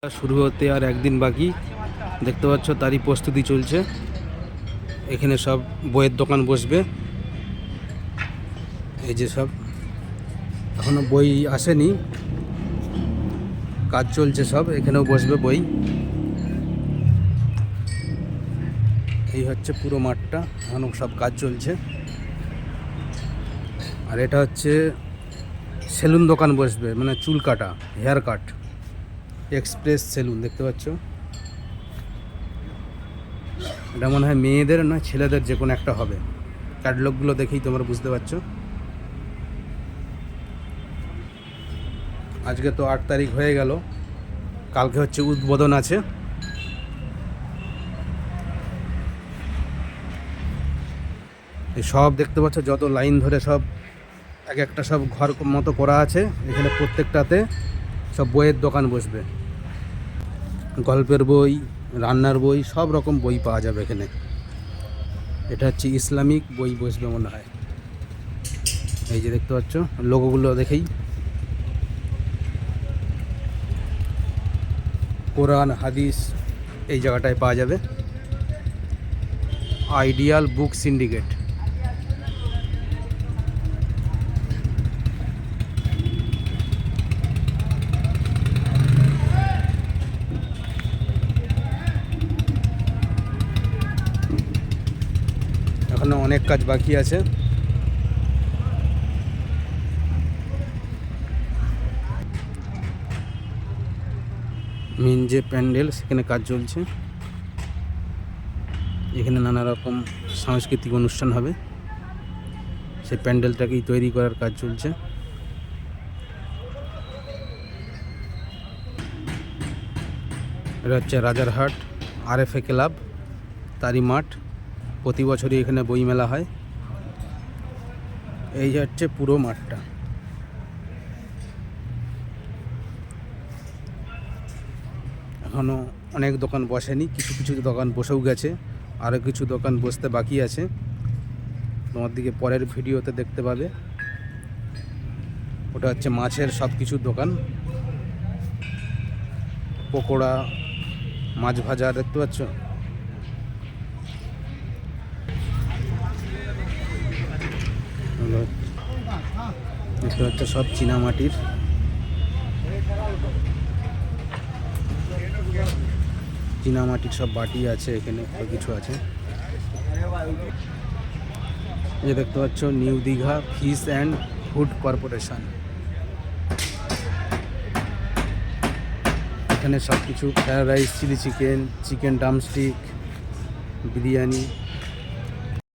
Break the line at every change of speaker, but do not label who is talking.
শুরু হতে আর একদিন বাকি। দেখতে পাচ্ছ তারই প্রস্তুতি চলছে। এখানে সব বইয়ের দোকান বসবে। এই যে সব এখনো বই আসেনি, কাজ চলছে সব। এখানেও বসবে বই। এই হচ্ছে পুরো মাঠটা, এখনো সব কাজ চলছে। আর এটা হচ্ছে সেলুন দোকান বসবে, মানে চুল কাটা, হেয়ার কাট, এক্সপ্রেস সেলুন। দেখতে পাচ্ছ এটা মনে হয় মেয়েদের নয় ছেলেদের যে কোনো একটা হবে। ক্যাটলগগুলো দেখেই তোমরা বুঝতে পারছো। আজকে তো 8 তারিখ হয়ে গেল, কালকে হচ্ছে উদ্বোধন আছে। এই সব দেখতে পাচ্ছ যত লাইন ধরে সব এক একটা সব ঘর মতো করা আছে। এখানে প্রত্যেকটাতে সব বইয়ের দোকান বসবে। গল্পের বই, রান্নার বই, সব রকম বই পাওয়া যাবে এখানে। এটা হচ্ছে ইসলামিক বই বসবে মনে হয়। এই যে দেখতে পাচ্ছ লোগোগুলো দেখেই, কোরআন হাদিস এই জায়গাটায় পাওয়া যাবে। আইডিয়াল বুক সিন্ডিকেট। এখনো অনেক কাজ বাকি আছে। মেন যে প্যান্ডেল, সেখানে কাজ চলছে। এখানে নানা রকম সাংস্কৃতিক অনুষ্ঠান হবে, সেই প্যান্ডেলটাকেই তৈরি করার কাজ চলছে। এটা হচ্ছে রাজারহাট RFA ক্লাব, তারই মাঠ। প্রতি বছরই এখানে বই মেলা হয়। এই হচ্ছে পুরো মাঠটা। এখনও অনেক দোকান বসেনি, কিছু কিছু দোকান বসেও গেছে, আরও কিছু দোকান বসতে বাকি আছে। তোমার দিকে পরের ভিডিওতে দেখতে পাবে। ওটা হচ্ছে মাছের সব কিছুর দোকান, পকোড়া, মাছ ভাজা, দেখতে পাচ্ছ। দেখতে পাচ্ছ সব চীনামাটির। চীনামাটির সব বাটি আছে এখানে, সব কিছু আছে। এই দেখতে পাচ্ছ new Digha fish and food corporation. এখানে সব কিছু fried rice, chilli chicken, chicken drumstick, biryani,